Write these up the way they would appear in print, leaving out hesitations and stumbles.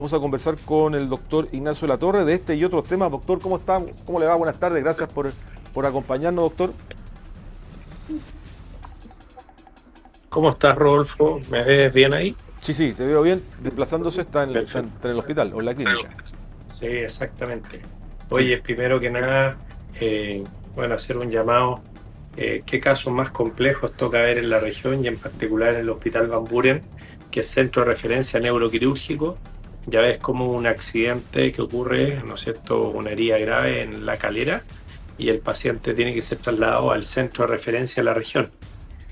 Vamos a conversar con el doctor Ignacio Latorre de este y otros temas. Doctor, ¿cómo está? ¿Cómo le va? Buenas tardes, gracias por acompañarnos, doctor. ¿Cómo estás, Rodolfo? ¿Me ves bien ahí? Sí, sí, te veo bien. Desplazándose, está en el Perfecto. hospital o en la clínica. Sí, exactamente. Sí, Oye, primero que nada, bueno, hacer un llamado. ¿Qué casos más complejos toca ver en la región y en particular en el Hospital Van Buren, que es centro de referencia neuroquirúrgico? Ya ves como un accidente que ocurre, ¿no es cierto?, una herida grave en la calera y el paciente tiene que ser trasladado al centro de referencia de la región,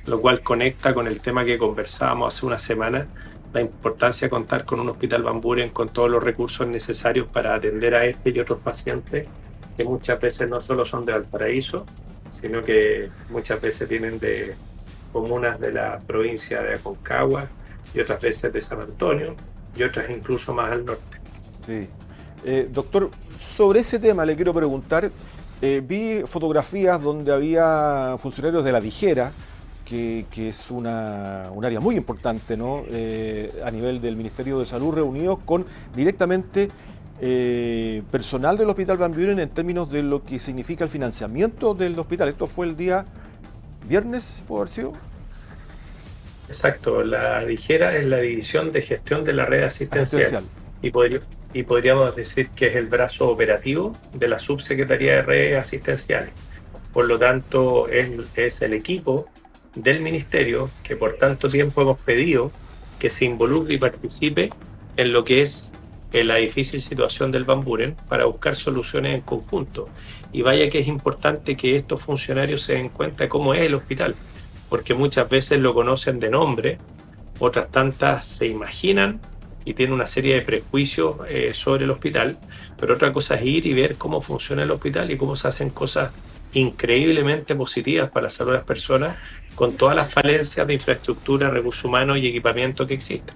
lo cual conecta con el tema que conversábamos hace una semana, la importancia de contar con un hospital Van Buren con todos los recursos necesarios para atender a este y otros pacientes que muchas veces no solo son de Valparaíso, sino que muchas veces vienen de comunas de la provincia de Aconcagua y otras veces de San Antonio y otras incluso más al norte. sí. Doctor, sobre ese tema le quiero preguntar. Vi fotografías donde había funcionarios de la Dijera, que es un área muy importante, ¿no? A nivel del Ministerio de Salud, reunidos con directamente personal del Hospital Van Buren en términos de lo que significa el financiamiento del hospital. Esto fue el día viernes, ¿puede haber sido? Exacto, la DIGERA es la División de Gestión de la Red Asistencial Asistencial. y, y podríamos decir que es el brazo operativo de la Subsecretaría de Redes Asistenciales. Por lo tanto, es el equipo del ministerio que por tanto tiempo hemos pedido que se involucre y participe en lo que es la difícil situación del Van Buren para buscar soluciones en conjunto. Y vaya que es importante que estos funcionarios se den cuenta de cómo es el hospital, porque muchas veces lo conocen de nombre, otras tantas se imaginan y tienen una serie de prejuicios sobre el hospital, pero otra cosa es ir y ver cómo funciona el hospital y cómo se hacen cosas increíblemente positivas para la salud de las personas con todas las falencias de infraestructura, recursos humanos y equipamiento que existen.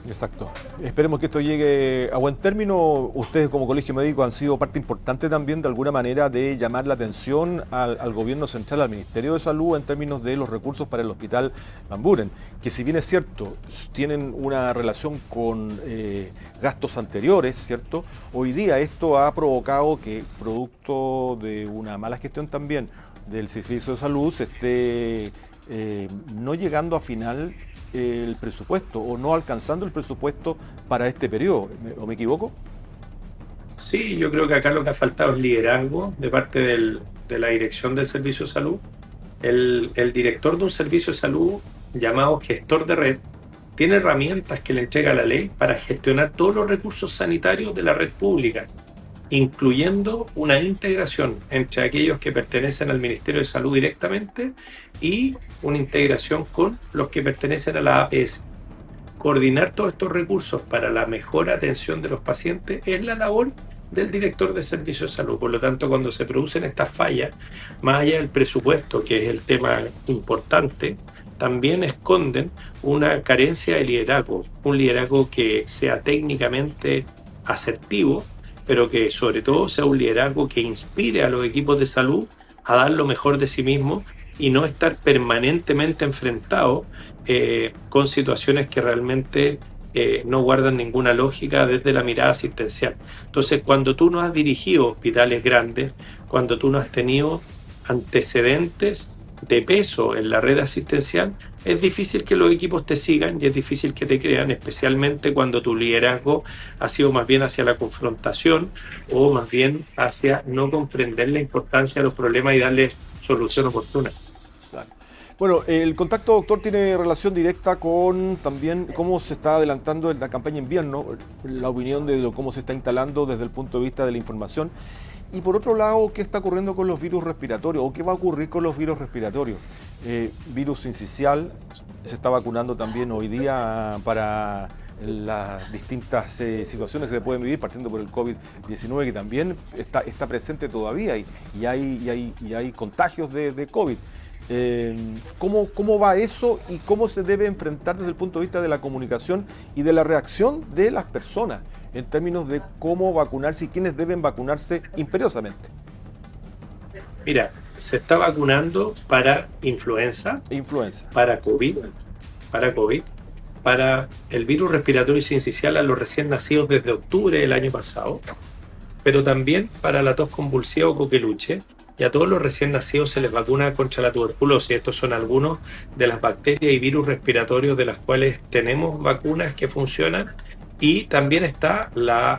Exacto. Esperemos que esto llegue a buen término. Ustedes como colegio médico han sido parte importante también de alguna manera de llamar la atención al gobierno central, al Ministerio de Salud en términos de los recursos para el hospital Van Buren, que si bien es cierto, tienen una relación con gastos anteriores, ¿cierto? Hoy día esto ha provocado que, producto de una mala gestión también del servicio de salud, se esté no llegando a final el presupuesto o no alcanzando el presupuesto para este periodo. ¿O me equivoco? Sí, yo creo que acá lo que ha faltado es liderazgo de parte de la dirección del servicio de salud. El director de un servicio de salud llamado gestor de red tiene herramientas que le entrega la ley para gestionar todos los recursos sanitarios de la red pública, incluyendo una integración entre aquellos que pertenecen al Ministerio de Salud directamente y una integración con los que pertenecen a la APS. Coordinar todos estos recursos para la mejor atención de los pacientes es la labor del director de servicio de salud. Por lo tanto, cuando se producen estas fallas, más allá del presupuesto, que es el tema importante, también esconden una carencia de liderazgo, un liderazgo que sea técnicamente asertivo, pero que sobre todo sea un liderazgo que inspire a los equipos de salud a dar lo mejor de sí mismos y no estar permanentemente enfrentado con situaciones que realmente no guardan ninguna lógica desde la mirada asistencial. Entonces, cuando tú no has dirigido hospitales grandes, cuando tú no has tenido antecedentes de peso en la red asistencial, es difícil que los equipos te sigan y es difícil que te crean, especialmente cuando tu liderazgo ha sido más bien hacia la confrontación o más bien hacia no comprender la importancia de los problemas y darle solución oportuna. Claro. Bueno, el contacto, doctor, tiene relación directa con también cómo se está adelantando la campaña invierno, la opinión de cómo se está instalando desde el punto de vista de la información. Y por otro lado, ¿qué está ocurriendo con los virus respiratorios o qué va a ocurrir con los virus respiratorios? Virus sincicial, se está vacunando también hoy día para las distintas situaciones que se pueden vivir, partiendo por el COVID-19, que también está presente todavía y hay contagios de COVID. ¿Cómo va eso y cómo se debe enfrentar desde el punto de vista de la comunicación y de la reacción de las personas en términos de cómo vacunarse y quiénes deben vacunarse imperiosamente? Mira, se está vacunando para influenza, Influenza. para COVID, para COVID. para el virus respiratorio sincicial a los recién nacidos desde octubre del año pasado, pero también para la tos convulsiva o coqueluche, y a todos los recién nacidos se les vacuna contra la tuberculosis. Estos son algunos de las bacterias y virus respiratorios de las cuales tenemos vacunas que funcionan. Y también está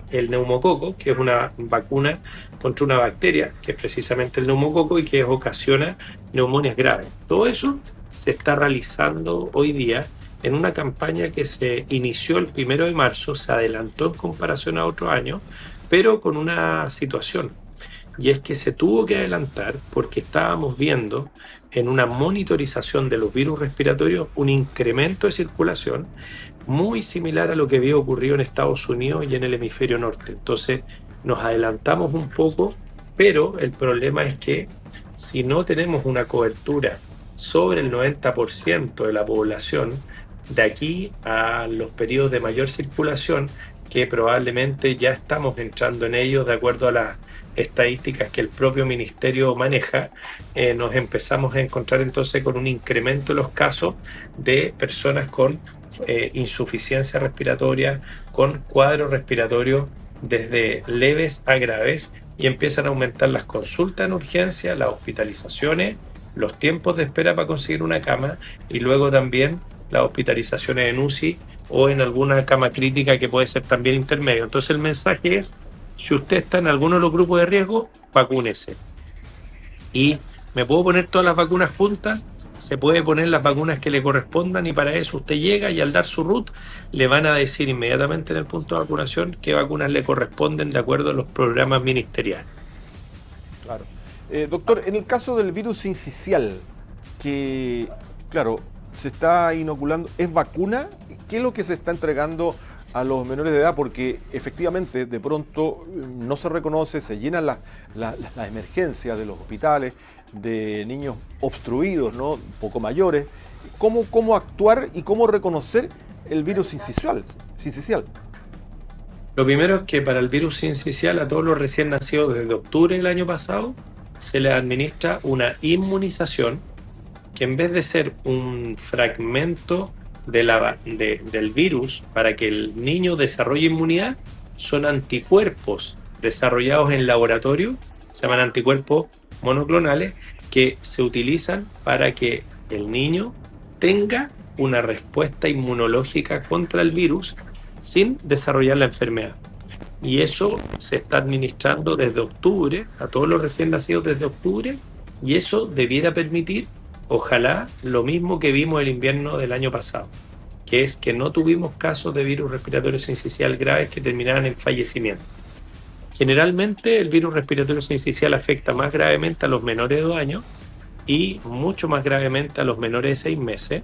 el neumococo, que es una vacuna contra una bacteria, que es precisamente el neumococo y que ocasiona neumonias graves. Todo eso se está realizando hoy día en una campaña que se inició el 1 de marzo, se adelantó en comparación a otro año, pero con una situación. Y es que se tuvo que adelantar porque estábamos viendo en una monitorización de los virus respiratorios un incremento de circulación muy similar a lo que había ocurrido en Estados Unidos y en el hemisferio norte. Entonces nos adelantamos un poco, pero el problema es que si no tenemos una cobertura sobre el 90% de la población, de aquí a los periodos de mayor circulación, que probablemente ya estamos entrando en ellos de acuerdo a las estadísticas que el propio ministerio maneja, nos empezamos a encontrar entonces con un incremento de los casos de personas con insuficiencia respiratoria, con cuadros respiratorios desde leves a graves, y empiezan a aumentar las consultas en urgencia, las hospitalizaciones, los tiempos de espera para conseguir una cama, y luego también las hospitalizaciones en UCI o en alguna cama crítica que puede ser también intermedio. Entonces el mensaje es: si usted está en alguno de los grupos de riesgo, vacúnese. Y me puedo poner todas las vacunas juntas, se puede poner las vacunas que le correspondan, y para eso usted llega y al dar su RUT le van a decir inmediatamente en el punto de vacunación qué vacunas le corresponden de acuerdo a los programas ministeriales. Claro. Doctor, en el caso del virus sincicial, que, claro, se está inoculando, ¿es vacuna? ¿Qué es lo que se está entregando a los menores de edad? Porque efectivamente de pronto no se reconoce, se llenan las emergencias de los hospitales de niños obstruidos, ¿no? Un poco mayores. ¿Cómo actuar y cómo reconocer el virus sincicial? Lo primero es que para el virus sincicial a todos los recién nacidos desde octubre del año pasado se les administra una inmunización que, en vez de ser un fragmento del virus para que el niño desarrolle inmunidad, son anticuerpos desarrollados en laboratorio, se llaman anticuerpos monoclonales, que se utilizan para que el niño tenga una respuesta inmunológica contra el virus sin desarrollar la enfermedad. Y eso se está administrando desde octubre a todos los recién nacidos desde octubre, y eso debiera permitir, ojalá, lo mismo que vimos el invierno del año pasado, que es que no tuvimos casos de virus respiratorio sincicial graves que terminaran en fallecimiento. Generalmente el virus respiratorio sincicial afecta más gravemente a los menores de 2 años y mucho más gravemente a los menores de 6 meses,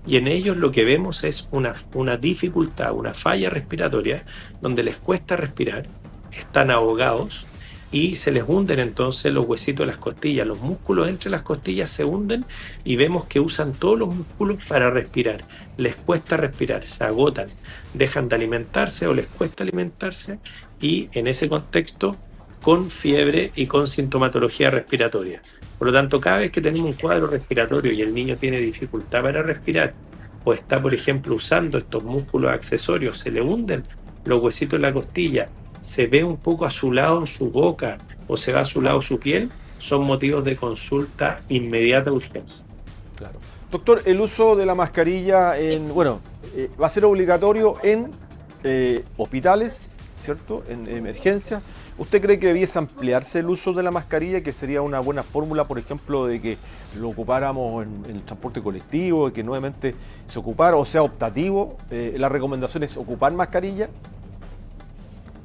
y en ellos lo que vemos es una dificultad, una falla respiratoria, donde les cuesta respirar, están ahogados y se les hunden entonces los huesitos de las costillas, los músculos entre las costillas se hunden, y vemos que usan todos los músculos para respirar, les cuesta respirar, se agotan, dejan de alimentarse o les cuesta alimentarse, y en ese contexto con fiebre y con sintomatología respiratoria. Por lo tanto, cada vez que tenemos un cuadro respiratorio y el niño tiene dificultad para respirar, o está, por ejemplo, usando estos músculos accesorios, se le hunden los huesitos en la costilla, se ve un poco azulado su boca o se ve azulado su piel, son motivos de consulta inmediata de urgencia. Claro. Doctor, el uso de la mascarilla va a ser obligatorio en hospitales, ¿cierto? En emergencias. ¿Usted cree que debiese ampliarse el uso de la mascarilla, que sería una buena fórmula, por ejemplo, de que lo ocupáramos en el transporte colectivo, de que nuevamente se ocupara o sea optativo? ¿La recomendación es ocupar mascarilla?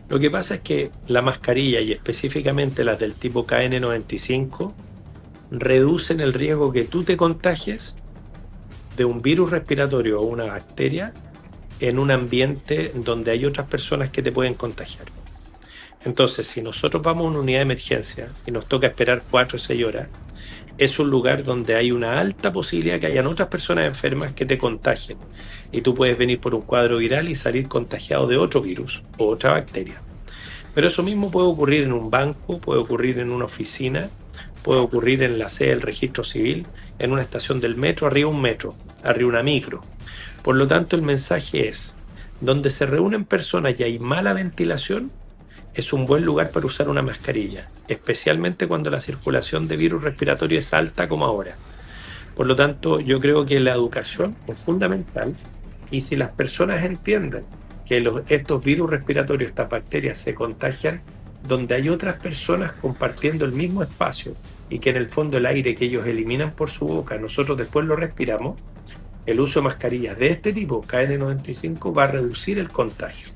Lo que pasa es que la mascarilla, y específicamente las del tipo KN95, reducen el riesgo que tú te contagies de un virus respiratorio o una bacteria en un ambiente donde hay otras personas que te pueden contagiar. Entonces, si nosotros vamos a una unidad de emergencia y nos toca esperar 4 o 6 horas, es un lugar donde hay una alta posibilidad que hayan otras personas enfermas que te contagien. Y tú puedes venir por un cuadro viral y salir contagiado de otro virus o otra bacteria. Pero eso mismo puede ocurrir en un banco, puede ocurrir en una oficina, puede ocurrir en la sede del registro civil, en una estación del metro, arriba un metro, arriba una micro. Por lo tanto, el mensaje es, donde se reúnen personas y hay mala ventilación, es un buen lugar para usar una mascarilla, especialmente cuando la circulación de virus respiratorio es alta como ahora. Por lo tanto, yo creo que la educación es fundamental y si las personas entienden que estos virus respiratorios, estas bacterias se contagian donde hay otras personas compartiendo el mismo espacio y que en el fondo el aire que ellos eliminan por su boca, nosotros después lo respiramos, el uso de mascarillas de este tipo, KN95, va a reducir el contagio.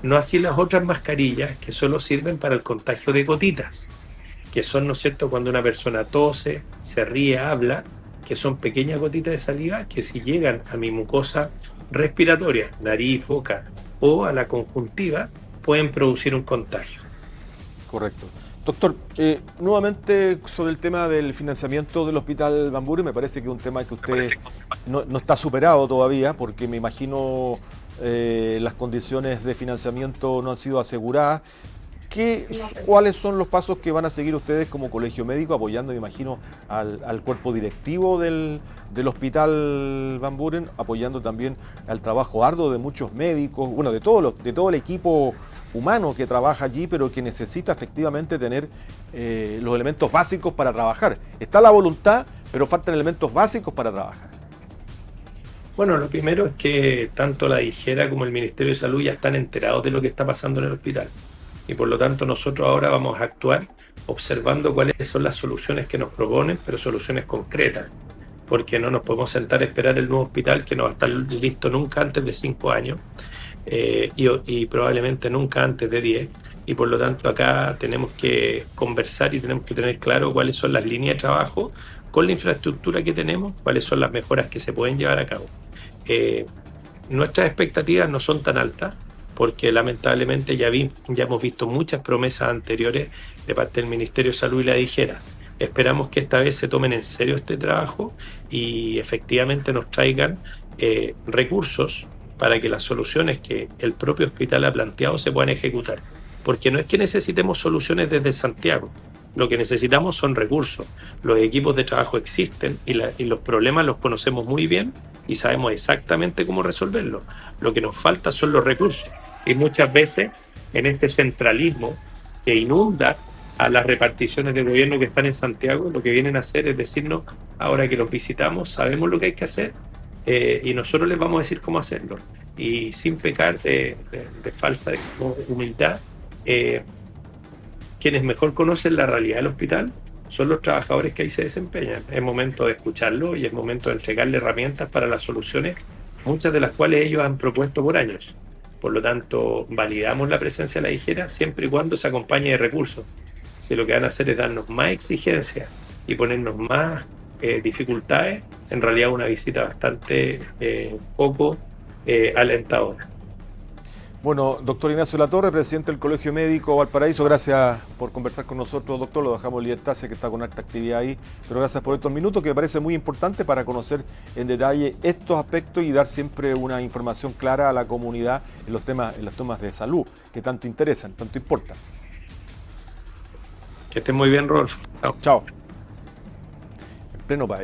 No así las otras mascarillas que solo sirven para el contagio de gotitas, que son, ¿no es cierto?, cuando una persona tose, se ríe, habla, que son pequeñas gotitas de saliva que si llegan a mi mucosa respiratoria, nariz, boca o a la conjuntiva, pueden producir un contagio. Correcto. Doctor, nuevamente sobre el tema del financiamiento del Hospital Van Buren, me parece que es un tema que usted no está superado todavía, porque me imagino las condiciones de financiamiento no han sido aseguradas. ¿Cuáles son los pasos que van a seguir ustedes como colegio médico, apoyando, me imagino, al cuerpo directivo del Hospital Van Buren, apoyando también al trabajo arduo de muchos médicos, bueno, de todo el equipo humano que trabaja allí, pero que necesita efectivamente tener los elementos básicos para trabajar? Está la voluntad, pero faltan elementos básicos para trabajar. Bueno, lo primero es que tanto la DIJERA como el Ministerio de Salud ya están enterados de lo que está pasando en el hospital. Y por lo tanto nosotros ahora vamos a actuar observando cuáles son las soluciones que nos proponen, pero soluciones concretas, porque no nos podemos sentar a esperar el nuevo hospital que no va a estar listo nunca antes de 5 años y probablemente nunca antes de 10, y por lo tanto acá tenemos que conversar y tenemos que tener claro cuáles son las líneas de trabajo con la infraestructura que tenemos, cuáles son las mejoras que se pueden llevar a cabo. Nuestras expectativas no son tan altas, porque lamentablemente ya hemos visto muchas promesas anteriores de parte del Ministerio de Salud y la DIJERA. Esperamos que esta vez se tomen en serio este trabajo y efectivamente nos traigan recursos para que las soluciones que el propio hospital ha planteado se puedan ejecutar. Porque no es que necesitemos soluciones desde Santiago, lo que necesitamos son recursos. Los equipos de trabajo existen y los problemas los conocemos muy bien y sabemos exactamente cómo resolverlos. Lo que nos falta son los recursos. Y muchas veces en este centralismo que inunda a las reparticiones de gobierno que están en Santiago, lo que vienen a hacer es decirnos, ahora que los visitamos, sabemos lo que hay que hacer y nosotros les vamos a decir cómo hacerlo. Y sin pecar de falsa humildad, quienes mejor conocen la realidad del hospital son los trabajadores que ahí se desempeñan. Es momento de escucharlo y es momento de entregarle herramientas para las soluciones, muchas de las cuales ellos han propuesto por años. Por lo tanto, validamos la presencia de la DIJERA siempre y cuando se acompañe de recursos. Si lo que van a hacer es darnos más exigencias y ponernos más dificultades, en realidad una visita bastante poco alentadora. Bueno, doctor Ignacio Latorre, presidente del Colegio Médico Valparaíso, gracias por conversar con nosotros, doctor. Lo dejamos en libertad, sé que está con alta actividad ahí, pero gracias por estos minutos que me parece muy importante para conocer en detalle estos aspectos y dar siempre una información clara a la comunidad en los temas de salud que tanto interesan, tanto importan. Que estén muy bien, Rolfo. Chao. En pleno país.